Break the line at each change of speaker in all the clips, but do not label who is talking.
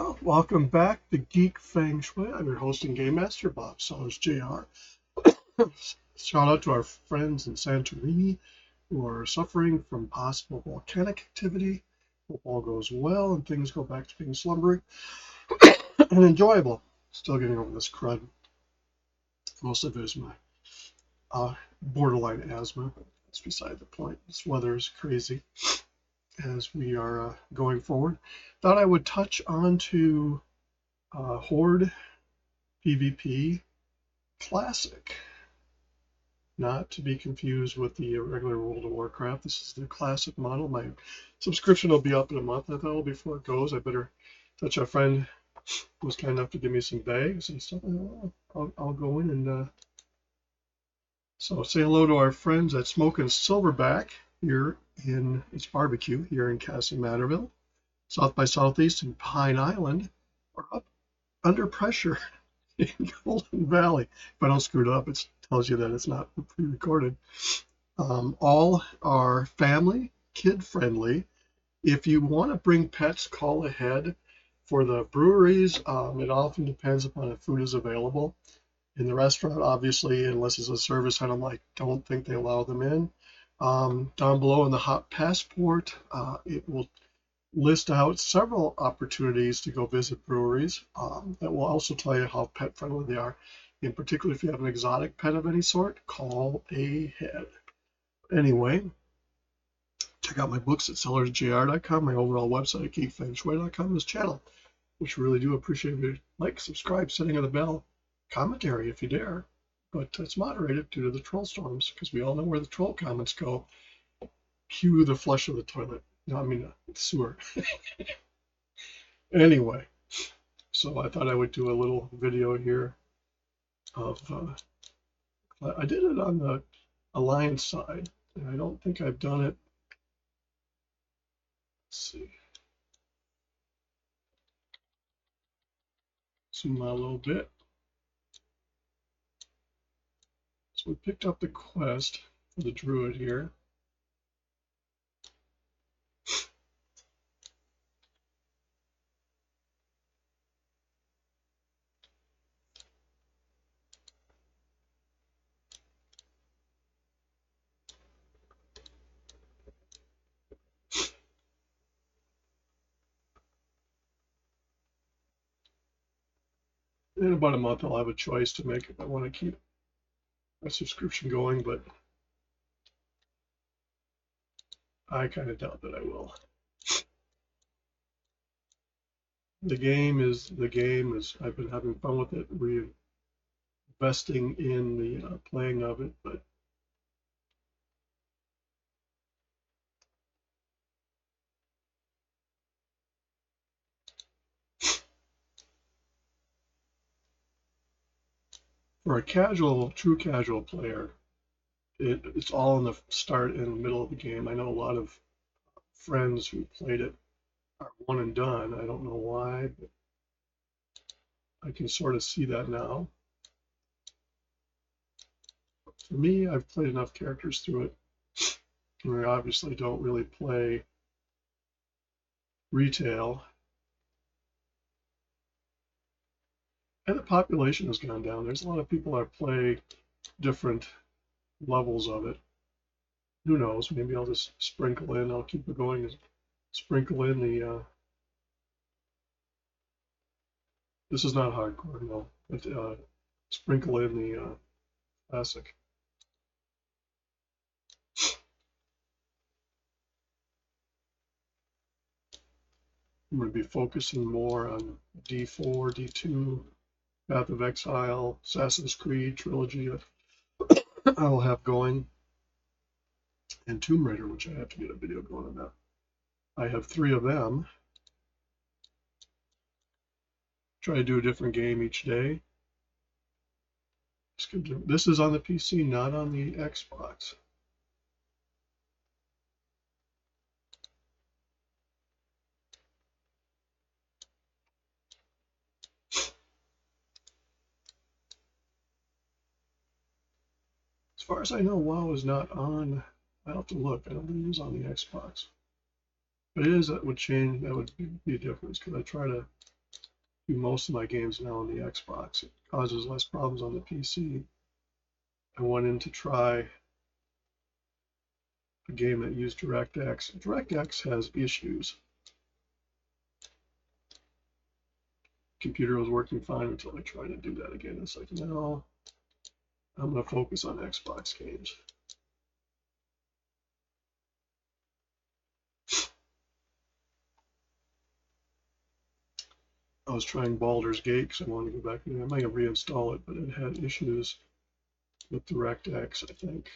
Well, welcome back to Geek, Feng Shui. I'm your host and game master, Bob Sellers Jr. Shout out to our friends in Santorini who are suffering from possible volcanic activity. Hope all goes well and things go back to being slumbery and enjoyable. Still getting over this crud. Most of it is my borderline asthma, but that's beside the point. This weather is crazy as we are going forward. Thought I would touch on to Horde PvP Classic, not to be confused with the regular World of Warcraft. This is the Classic model. My subscription will be up in a month. I thought, before it goes, I better touch. Our friend was kind enough to give me some bags and stuff. I'll go in and so say hello to our friends at Smokin' Silverback here in it's barbecue here in Castle Matterville. South by Southeast and Pine Island are up under pressure in Golden Valley. If I don't screw it up, it tells you that it's not pre-recorded. All are family, kid-friendly. If you want to bring pets, call ahead. For the breweries, it often depends upon if food is available. In the restaurant, obviously, unless it's a service item, I don't think they allow them in. Down below in the Hot Passport, it will list out several opportunities to go visit breweries. That will also tell you how pet friendly they are. In particular, if you have an exotic pet of any sort, call ahead. Anyway, check out my books at sellersjr.com, my overall website at geekfengshui.com, this channel, which we really do appreciate if you like, subscribe, setting of the bell, commentary if you dare. But it's moderated due to the troll storms, because we all know where the troll comments go. Cue the flush of the toilet. No, I mean the sewer. Anyway, so I thought I would do a little video here of, I did it on the Alliance side, and I don't think I've done it. Let's see. Zoom out a little bit. So we picked up the quest for the Druid here. In about a month, I'll have a choice to make if I want to keep my subscription going, but I kind of doubt that I will. The game is, I've been having fun with it, reinvesting in the playing of it, but for a casual, true casual player, it's all in the start and middle of the game. I know a lot of friends who played it are one and done. I don't know why, but I can sort of see that now. For me, I've played enough characters through it. And I obviously don't really play retail. And the population has gone down. There's a lot of people that play different levels of it. Who knows? Maybe I'll just sprinkle in. I'll keep it going. Sprinkle in the. This is not hardcore, no. But sprinkle in the classic. I'm going to be focusing more on D4, D2, Path of Exile, Assassin's Creed trilogy. I will have going, and Tomb Raider, which I have to get a video going on that. I have 3 of them. Try to do a different game each day. This is on the PC, not on the Xbox. As far as I know, WoW is not on. I'll have to look. I don't think it is on the Xbox. But it is, that would change, that would be a difference, because I try to do most of my games now on the Xbox. It causes less problems on the PC. I went in to try a game that used DirectX. DirectX has issues. Computer was working fine until I tried to do that again. It's like, no, I'm going to focus on Xbox games. I was trying Baldur's Gate because I wanted to go back in. I might have reinstalled it, but it had issues with DirectX, I think.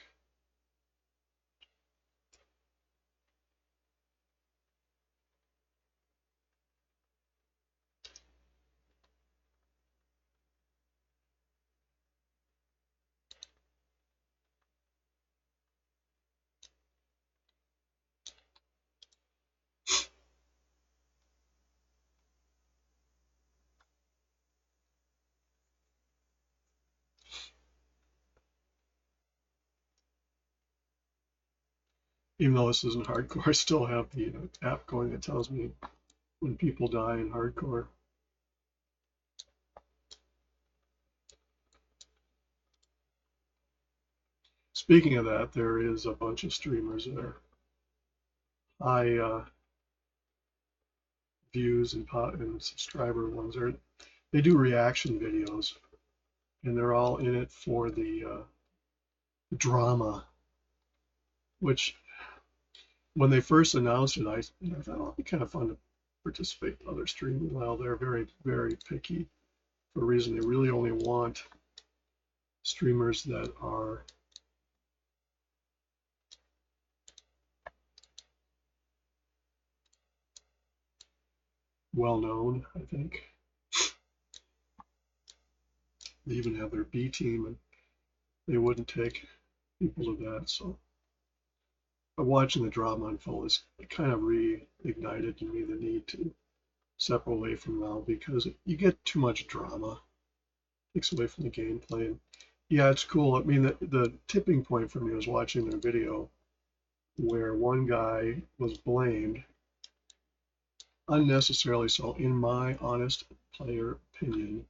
Even though this isn't hardcore, I still have the app going that tells me when people die in hardcore. Speaking of that, there is a bunch of streamers that are high views and subscriber ones. They do reaction videos, and they're all in it for the drama. Which, when they first announced it, I thought, oh, it'd be kind of fun to participate in other streaming. Well, they're very, very picky for a reason. They really only want streamers that are well known, I think. They even have their B team, and they wouldn't take people to that. So, but watching the drama unfold, it kind of reignited in me the need to step away from WoW because you get too much drama. It takes away from the gameplay. And yeah, it's cool. I mean, the tipping point for me was watching their video where one guy was blamed unnecessarily, so in my honest player opinion,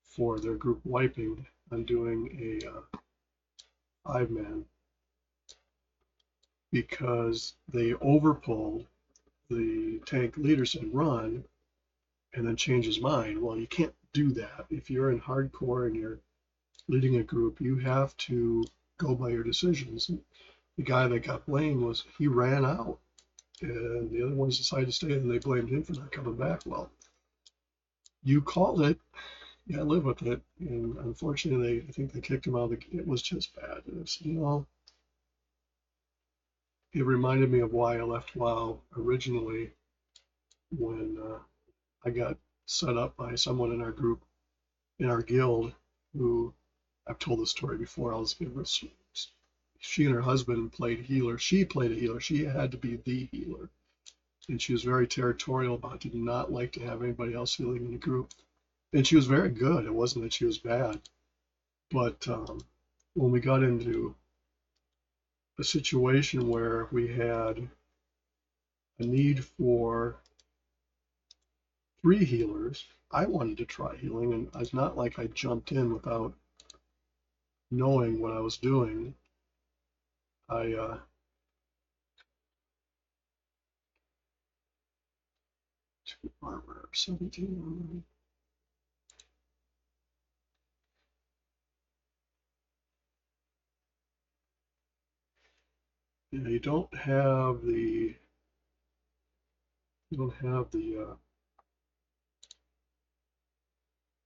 for their group wiping on doing a hive man because they overpulled. The tank leader said run and then changed his mind. Well, you can't do that. If you're in hardcore and you're leading a group, you have to go by your decisions. And the guy that got blamed he ran out, and the other ones decided to stay, and they blamed him for not coming back. Well, you called it. Yeah, I live with it. And unfortunately, I think they kicked him out. It was just bad. And it's, it reminded me of why I left WoW originally when I got set up by someone in our group, in our guild, who I've told this story before. I'll just give her. She and her husband played healer. She played a healer. She had to be the healer. And she was very territorial about it, did not like to have anybody else healing in the group. And she was very good. It wasn't that she was bad. But when we got into a situation where we had a need for 3 healers, I wanted to try healing, and it's not like I jumped in without knowing what I was doing. I 2 armor, 17 armor. Yeah, you don't have the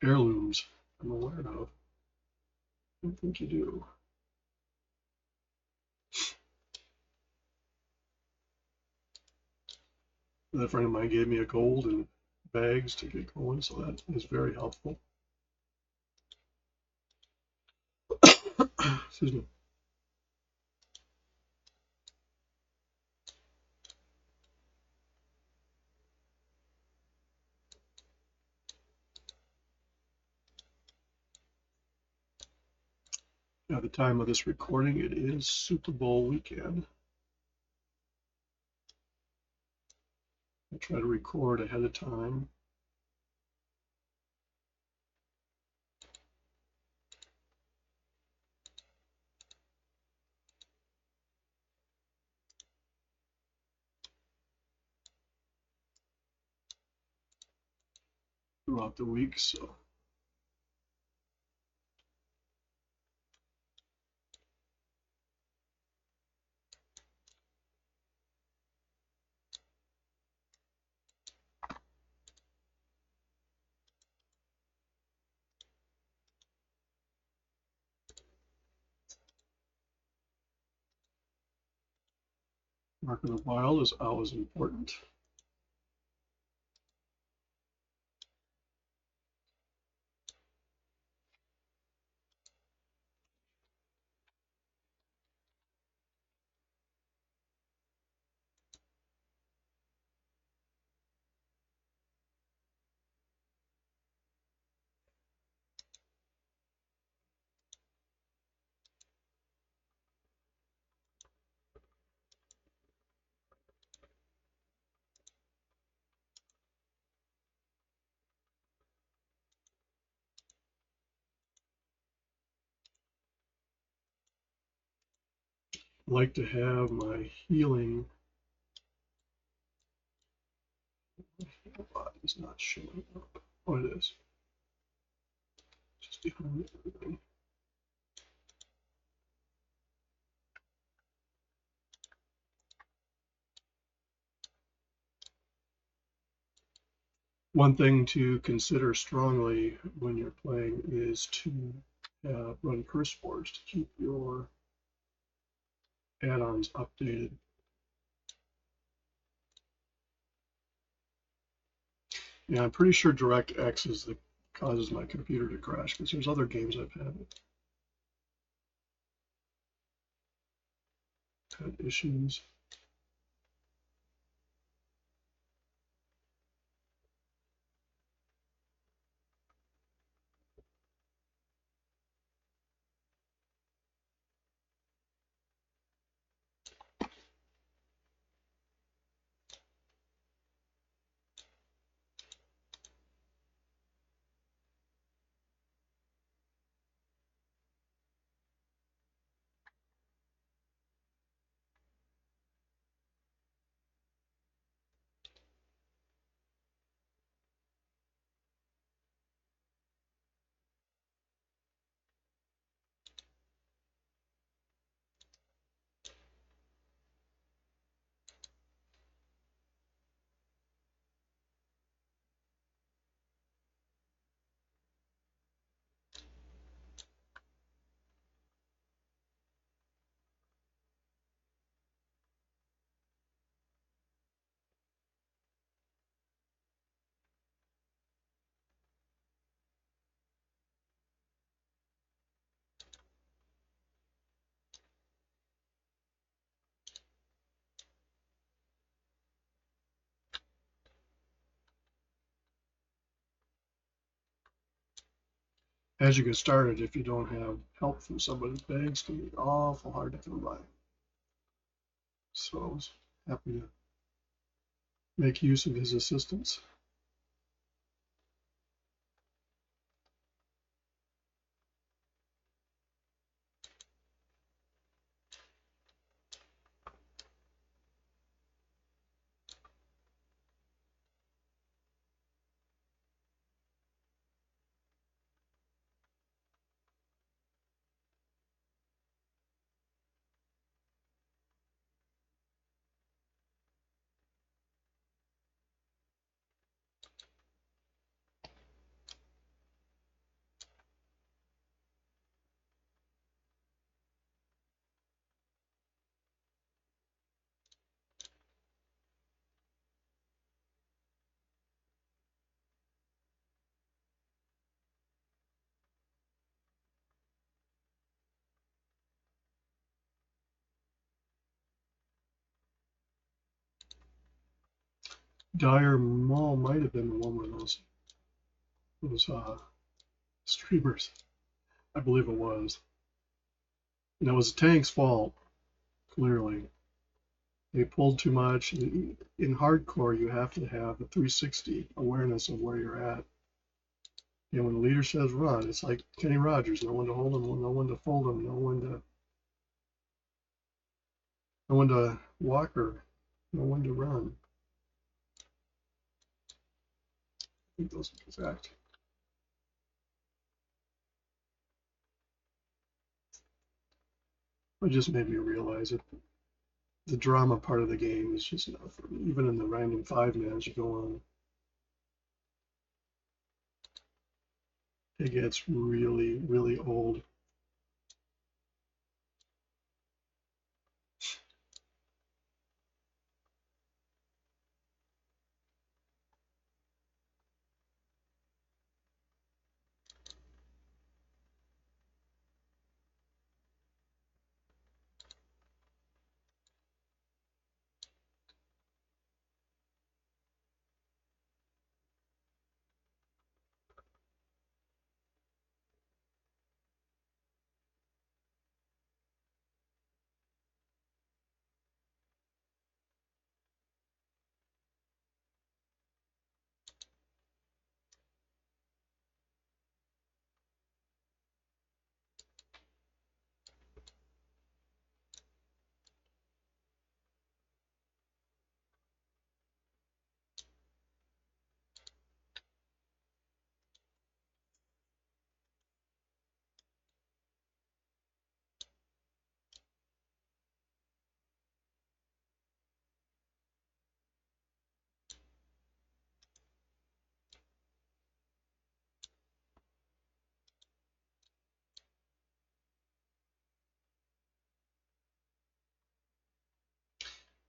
heirlooms I'm aware of. I don't think you do. A friend of mine gave me a gold and bags to get going, so that is very helpful. Excuse me. At the time of this recording, it is Super Bowl weekend. I try to record ahead of time throughout the week. So Mark of the Wild is always important. I like to have my healing. My body's not showing up. Oh, it is. Just behind everything. One thing to consider strongly when you're playing is to run curse wars to keep your add-ons updated. Yeah, I'm pretty sure DirectX is that causes my computer to crash, because there's other games I've had issues. As you get started, if you don't have help from somebody, banks can be awful hard to come by. So I was happy to make use of his assistance. Dire Mall might have been one of those streamers. I believe it was. And it was the tank's fault, clearly. They pulled too much. In hardcore, you have to have a 360 awareness of where you're at. And when the leader says run, it's like Kenny Rogers, no one to hold him, no one to fold him, no one to walk her, no one to run. think those are exact. It just made me realize it. The drama part of the game is just not for me. Even in the random 5-mans you go on, it gets really, really old.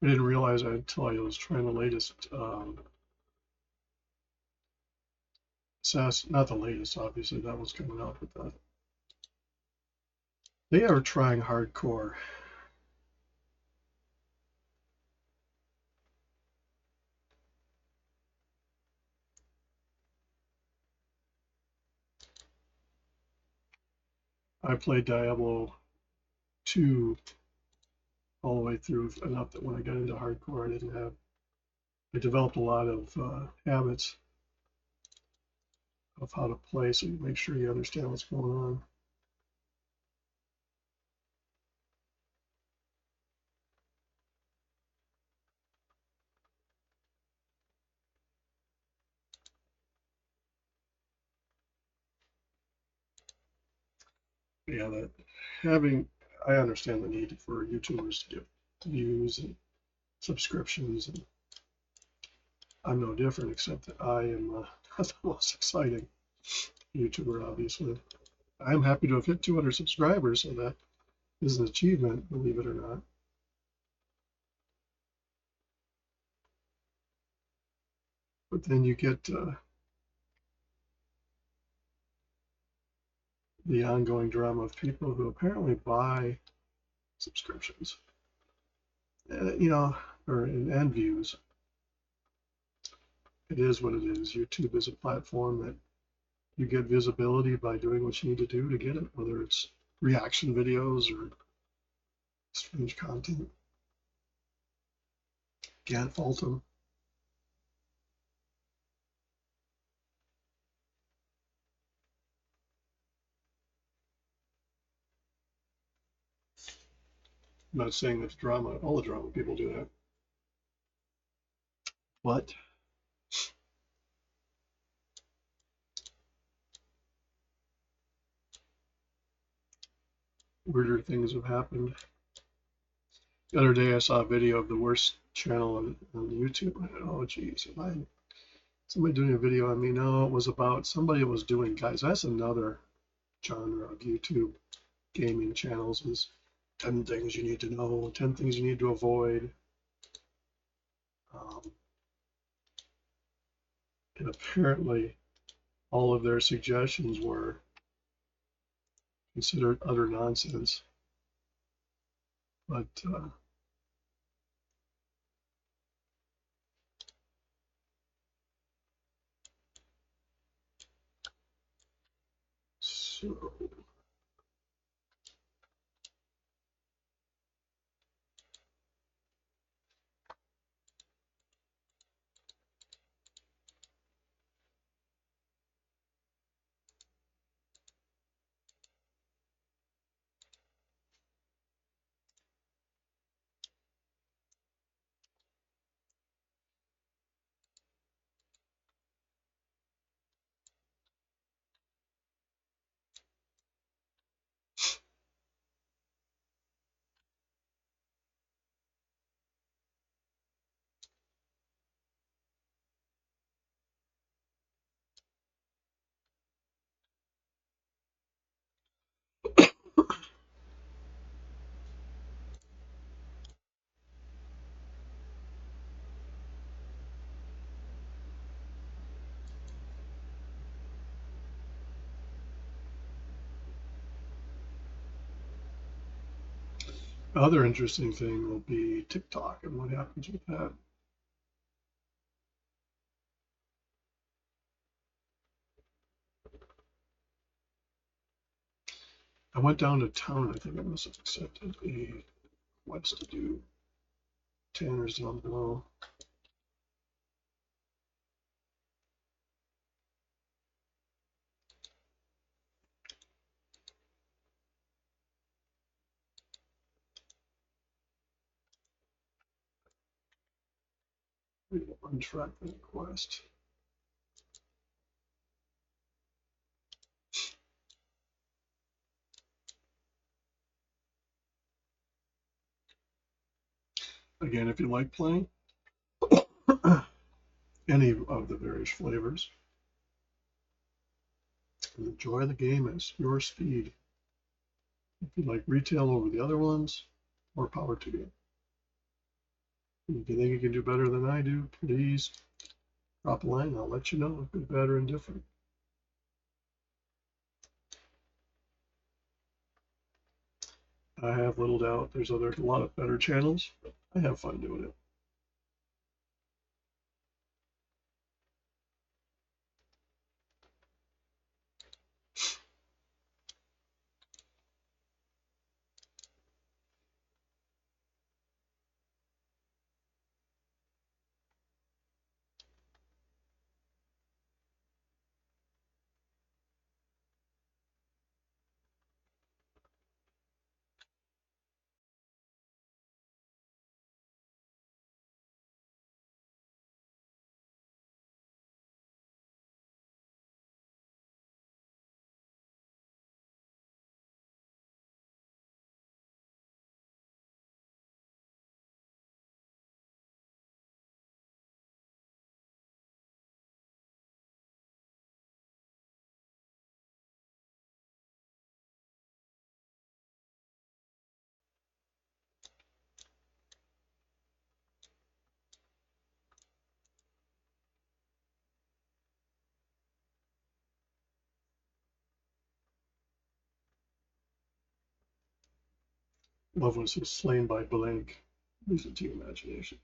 I didn't realize it until I was trying the latest not the latest, obviously, that was coming out with that. They are trying hardcore. I played Diablo 2 all the way through enough that when I got into hardcore, I developed a lot of habits of how to play, so you make sure you understand what's going on. Yeah, I understand the need for YouTubers to get views and subscriptions, and I'm no different, except that I am not the most exciting YouTuber, obviously. I'm happy to have hit 200 subscribers, so that is an achievement, believe it or not. But then you get the ongoing drama of people who apparently buy subscriptions, and views. It is what it is. YouTube is a platform that you get visibility by doing what you need to do to get it, whether it's reaction videos or strange content. Can't fault them. I'm not saying that all the drama people do that. But weirder things have happened. The other day I saw a video of the worst channel on YouTube. I thought, oh geez, somebody doing a video on me? No, it was about somebody was doing, guys, that's another genre of YouTube gaming channels, is 10 things you need to know, 10 things you need to avoid. And apparently all of their suggestions were considered utter nonsense. But so Other interesting thing will be TikTok and what happens with that. I went down to town. I think I must have accepted a quest to do. Tanner's down below. Untrack that quest. Again, if you like playing any of the various flavors, enjoy the game at your speed. If you like retail over the other ones, more power to you. If you think you can do better than I do, please drop a line. I'll let you know, good, bad, or indifferent. I have little doubt there's a lot of better channels. I have fun doing it. Love was slain by blank. Leaves it to your imagination.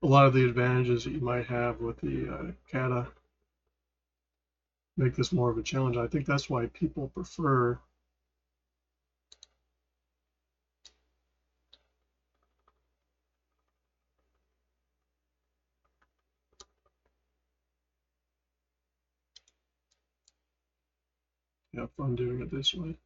A lot of the advantages that you might have with the kata make this more of a challenge. I think that's why people prefer have fun doing it this way.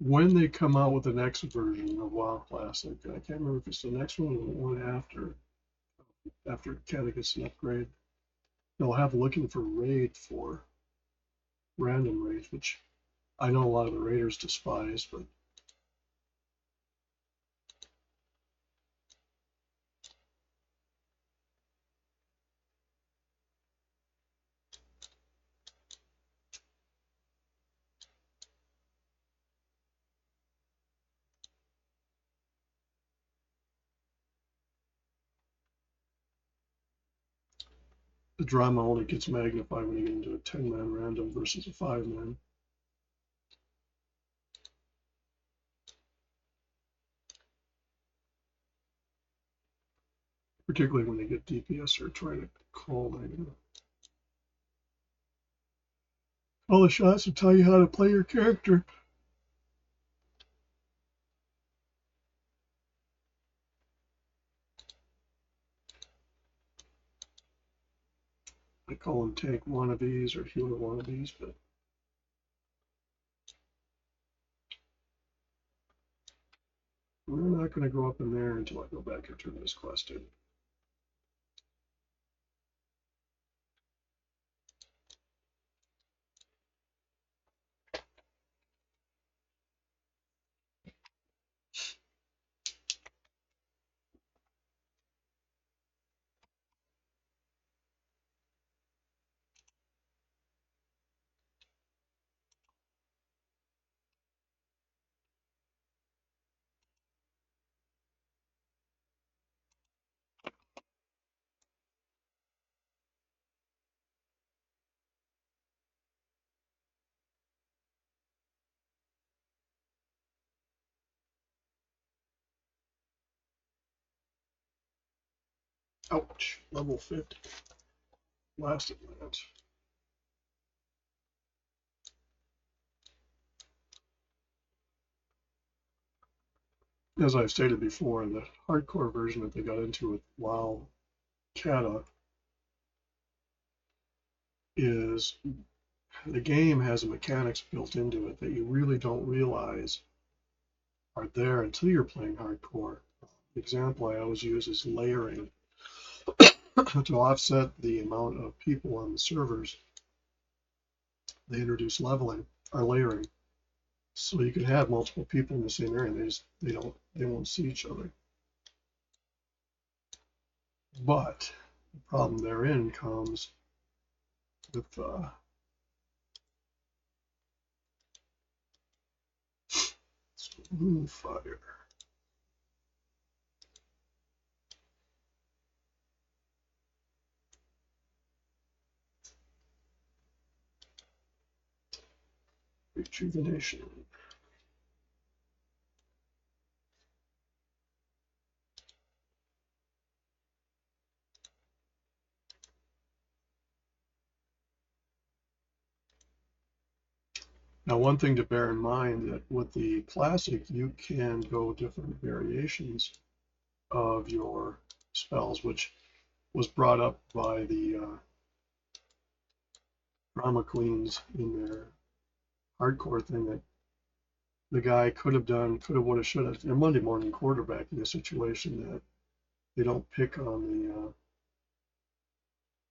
When they come out with the next version of WoW Classic, I can't remember if it's the next one or the one after Kata gets an upgrade, they'll have looking for raid for random raids, which I know a lot of the raiders despise, but the drama only gets magnified when you get into a 10-man random versus a 5-man. Particularly when they get DPS or try to call all the shots to tell you how to play your character. I call them tank wannabes or healer wannabes, but we're not going to go up in there until I go back and turn this quest in. Ouch, level 50. Blasted lands. As I've stated before, the hardcore version that they got into with WoW Kata is the game has mechanics built into it that you really don't realize are there until you're playing hardcore. The example I always use is layering. To offset the amount of people on the servers, they introduce leveling or layering. So you can have multiple people in the same area and they won't see each other. But the problem therein comes with Hellfire. Rejuvenation. Now, one thing to bear in mind that with the Classic, you can go different variations of your spells, which was brought up by the drama queens in their hardcore thing that the guy could have done, could have, would have, should have. A Monday morning quarterbacking a situation that they don't pick on the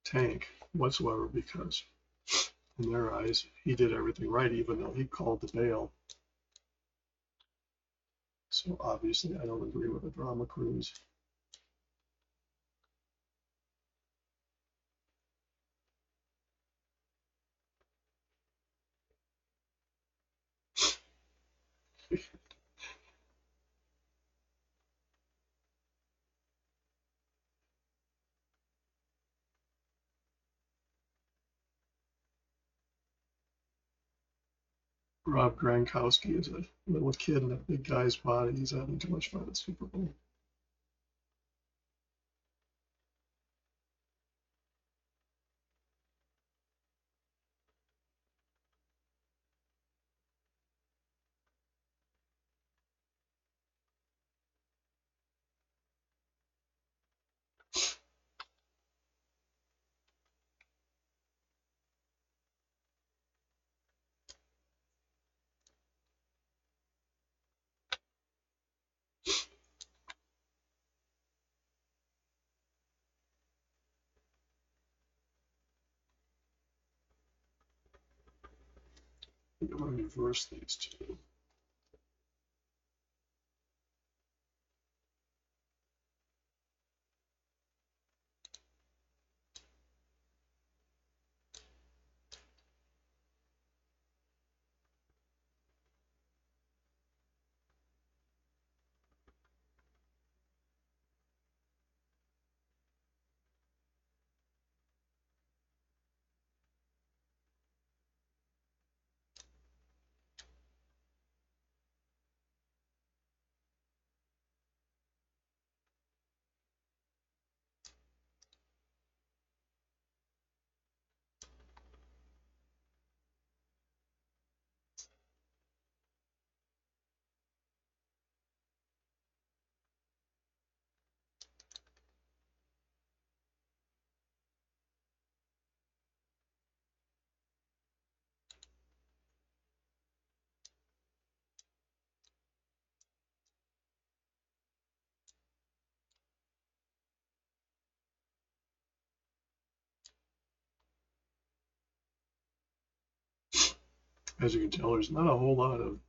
tank whatsoever because in their eyes he did everything right, even though he called the bail. So obviously I don't agree with the drama queens. Rob Gronkowski is a little kid in a big guy's body. He's having too much fun at Super Bowl. I'm going to reverse these two. As you can tell, there's not a whole lot of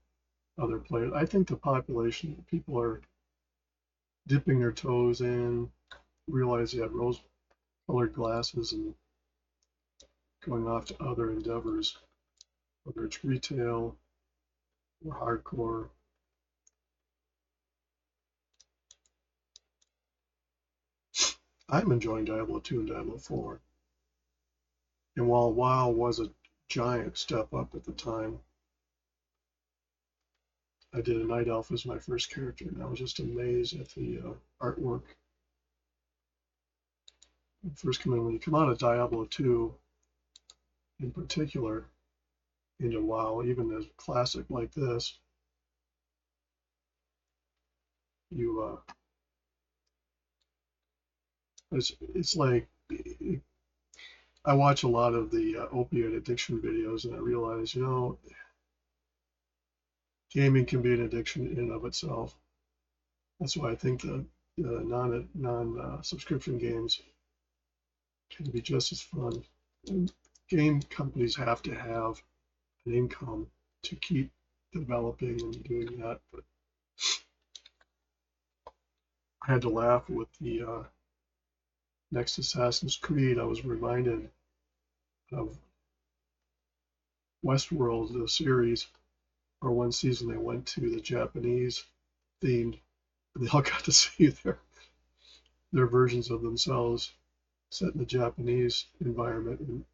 other players. I think the population, people are dipping their toes in, realize they have rose-colored glasses and going off to other endeavors, whether it's retail or hardcore. I'm enjoying Diablo 2 and Diablo 4. And while WoW was a giant step up at the time, I did a Night Elf as my first character, and I was just amazed at the artwork. When you come out of Diablo 2, in particular, into WoW, even a classic like this, you it's like I watch a lot of the opioid addiction videos, and I realize, gaming can be an addiction in and of itself. That's why I think the non-subscription games can be just as fun. And game companies have to have an income to keep developing and doing that. But I had to laugh with the next Assassin's Creed. I was reminded of Westworld, the series, or one season they went to the Japanese themed, and they all got to see their versions of themselves set in the Japanese environment. And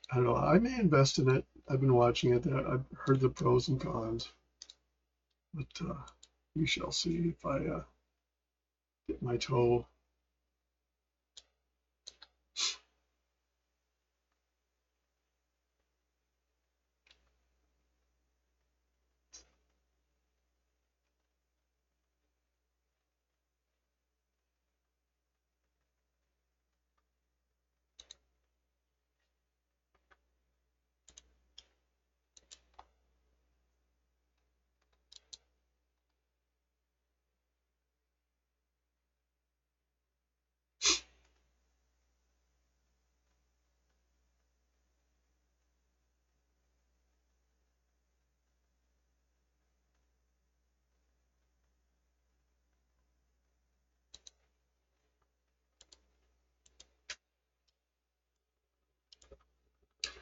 I don't know, I may invest in it. I've been watching it. I've heard the pros and cons, but we shall see if I get my toe.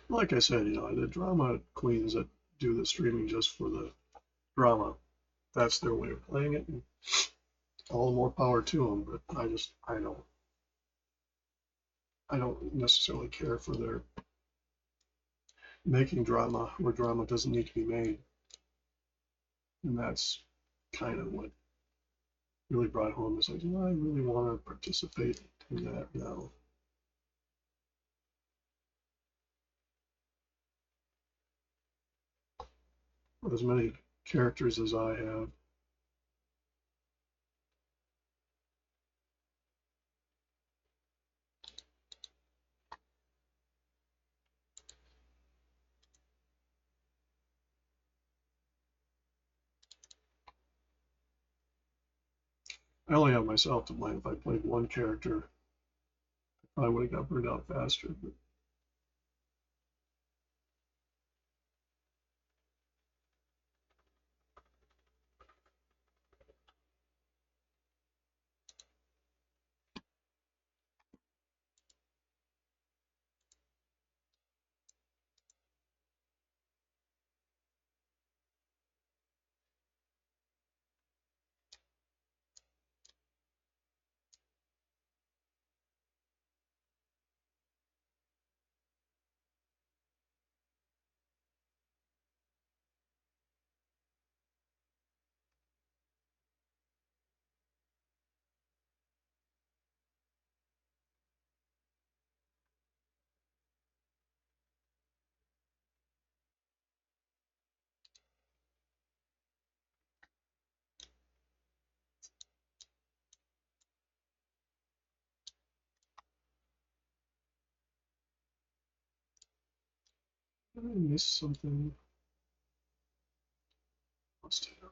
Like I said, the drama queens that do the streaming just for the drama, that's their way of playing it, and all the more power to them. But I don't necessarily care for making drama where drama doesn't need to be made. And that's kind of what really brought home is like, I really want to participate in that now. As many characters as I have. I only have myself to blame. If I played one character, I would have got burned out faster. But did I miss something? Must have.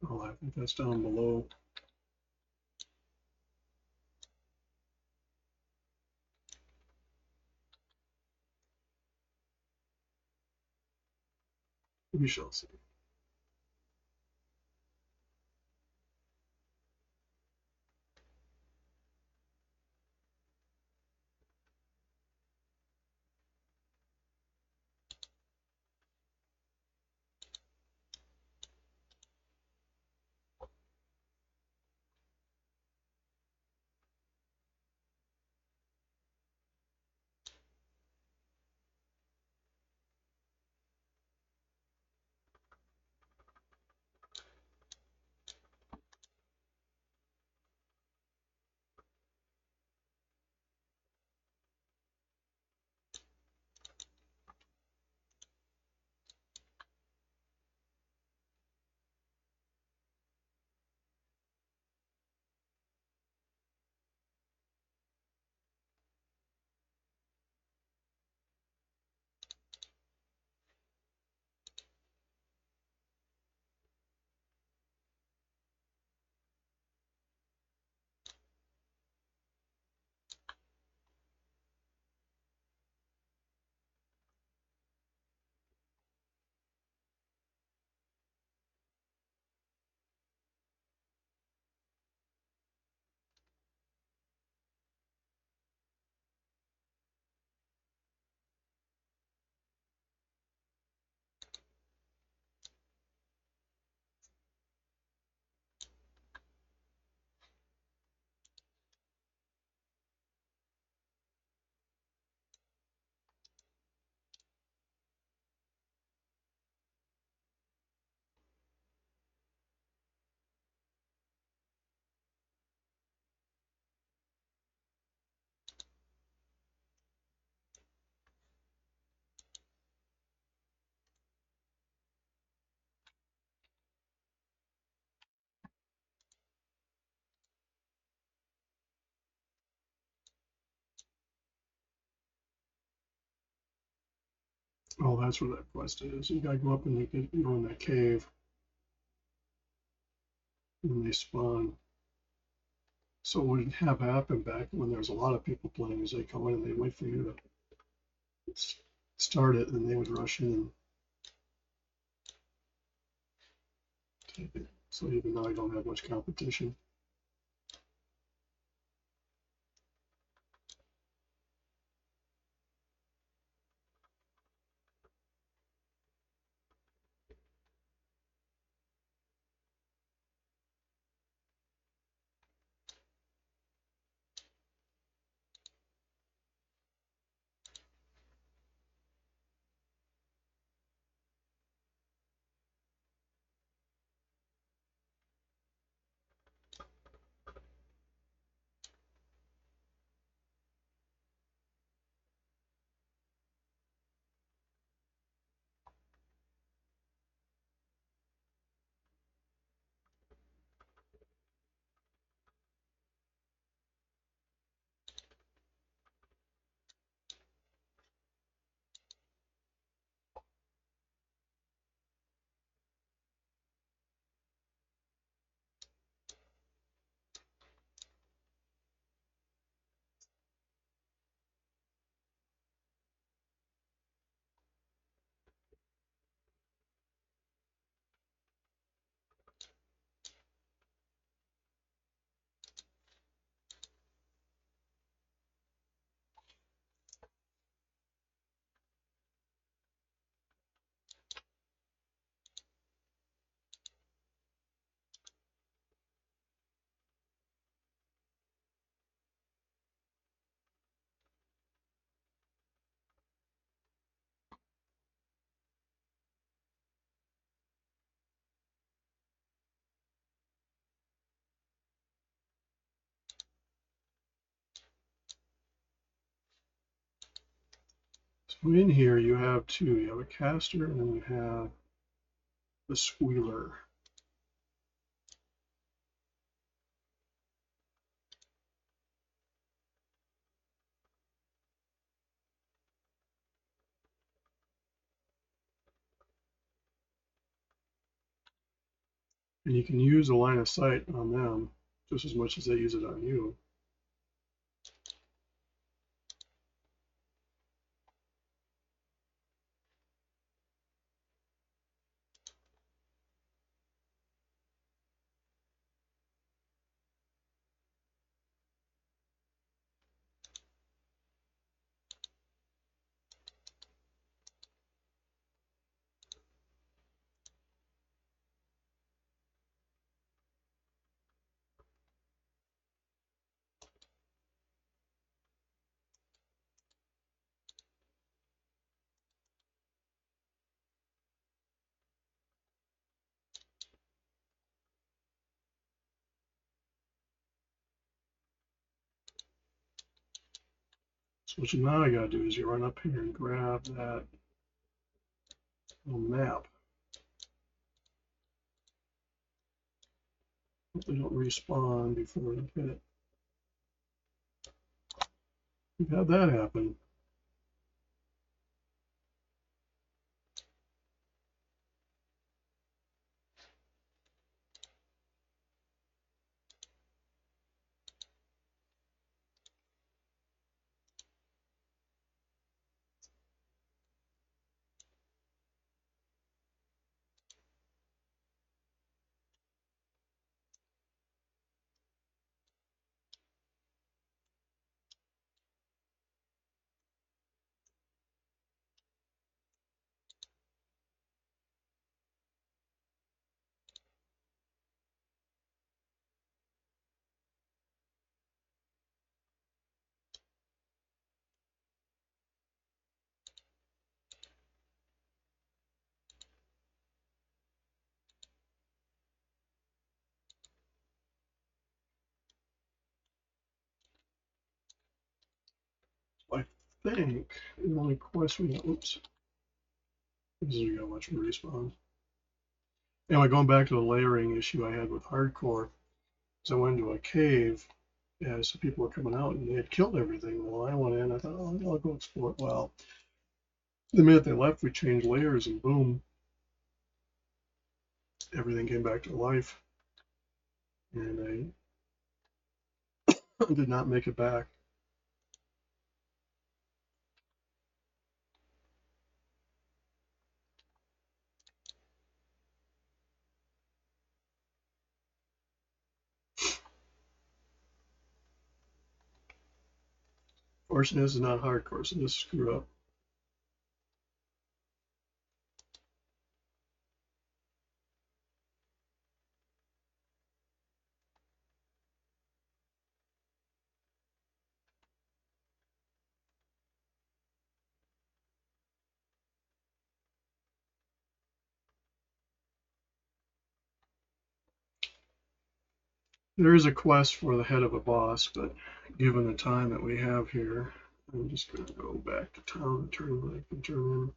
Oh, I think that's down below. We shall see. Oh, that's where that quest is. You gotta go up and go in that cave, and they spawn. So what would have happened back when there was a lot of people playing is they come in and they wait for you to start it, and they would rush in. So even though I don't have much competition. So in here you have two. You have a caster and then you have the squealer. And you can use a line of sight on them just as much as they use it on you. So what you now got to do is you run up here and grab that little map. Hope they don't respawn before you hit it. We've had that happen. I think the only question, oops, this is got much respawn. Anyway, going back to the layering issue I had with hardcore, so I went into a cave as some people were coming out and they had killed everything. Well, I went in, I thought, oh, I'll go explore. Well, the minute they left, we changed layers and boom, everything came back to life. And I did not make it back. Fortunate this is not hardcore, so just screw up. There is a quest for the head of a boss, but given the time that we have here, I'm just going to go back to town and turn back and turn in.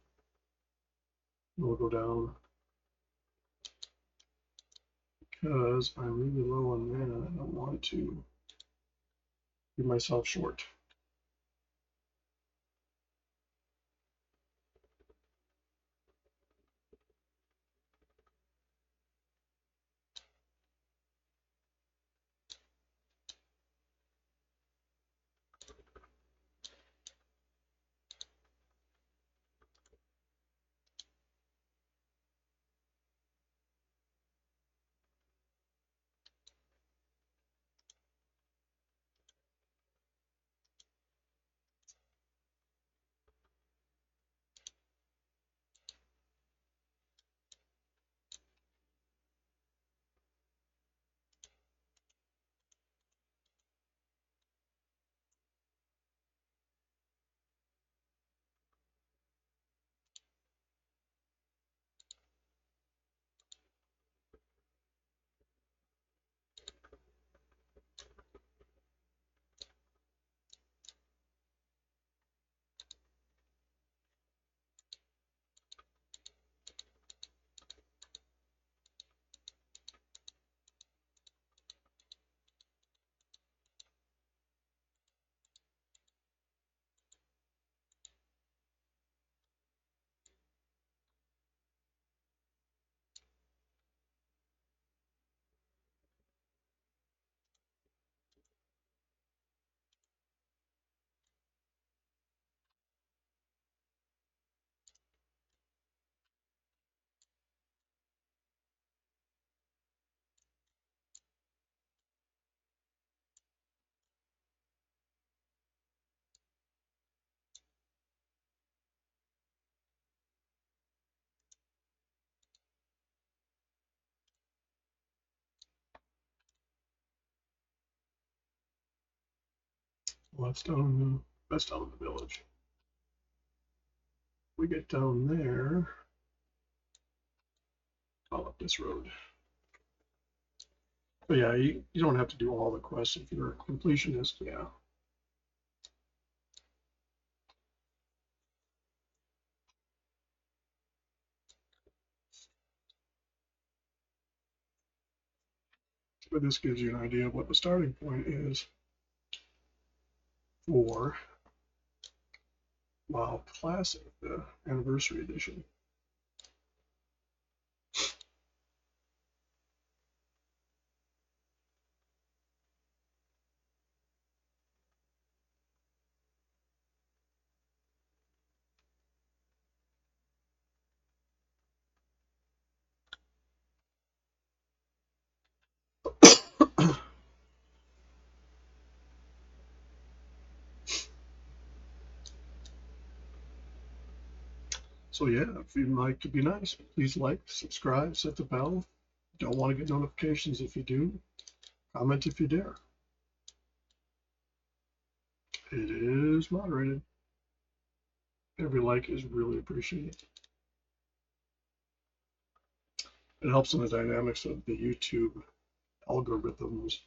We'll go down because I'm really low on mana. I don't want to give myself short. Well, that's down in the village. We get down there, all up this road. But yeah, you don't have to do all the quests if you're a completionist, yeah. But this gives you an idea of what the starting point is for WoW Classic, the Anniversary Edition. So yeah, if you'd like to be nice, please like, subscribe, set the bell. Don't want to get notifications if you do. Comment if you dare. It is moderated. Every like is really appreciated. It helps in the dynamics of the YouTube algorithms.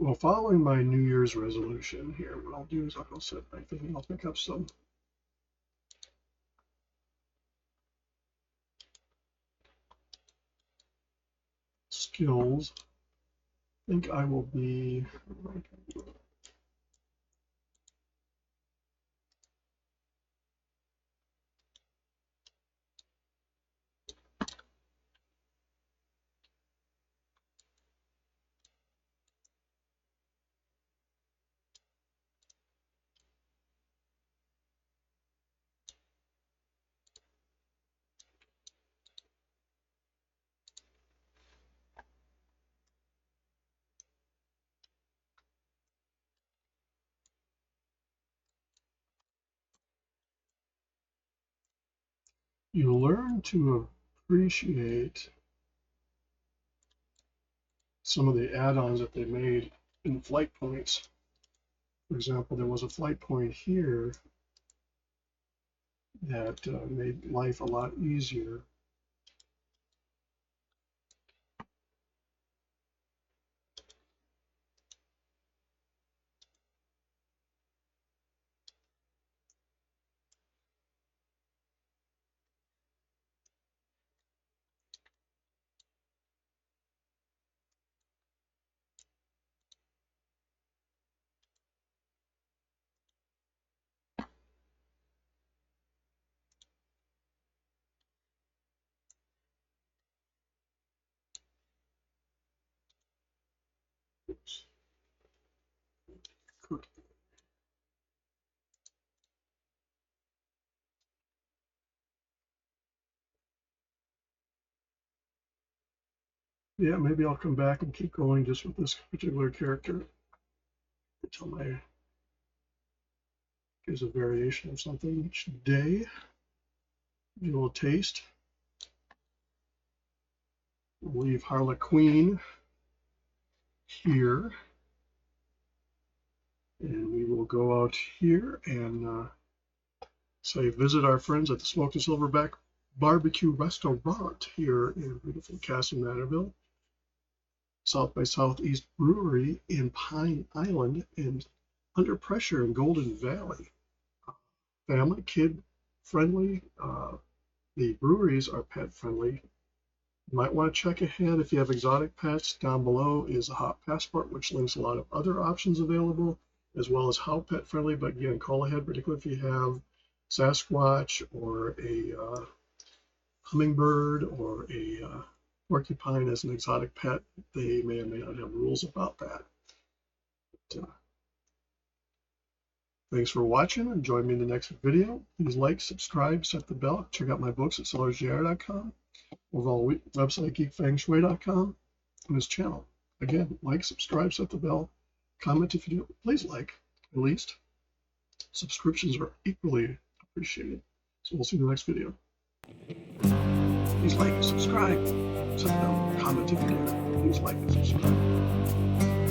Well, following my New Year's resolution here, what I'll do is I'll go sit back there and I'll pick up some skills. I think I will be, you learn to appreciate some of the add-ons that they made in flight points. For example, there was a flight point here that made life a lot easier. Oops. Cookie. Yeah, maybe I'll come back and keep going just with this particular character until my gives a variation of something each day. You will taste. We'll leave Harlequin here, and we will go out here and say visit our friends at the Smoked and Silverback Barbecue Restaurant here in beautiful Castle Matterville, South by Southeast Brewery in Pine Island, and Under Pressure in Golden Valley. Family, kid friendly. The breweries are pet friendly. You might want to check ahead if you have exotic pets. Down below is a Hot Passport, which links a lot of other options available, as well as how pet friendly. But again, call ahead, particularly if you have Sasquatch or a hummingbird or a porcupine as an exotic pet. They may or may not have rules about that. But, thanks for watching, and join me in the next video. Please like, subscribe, set the bell. Check out my books at sellersjr.com, overall website geekfengshui.com, and this channel. Again, like, subscribe, set the bell, comment if you do. Please like, at least. Subscriptions are equally appreciated. So we'll see you in the next video. Please like, subscribe, set the bell, comment if you do. Please like and subscribe.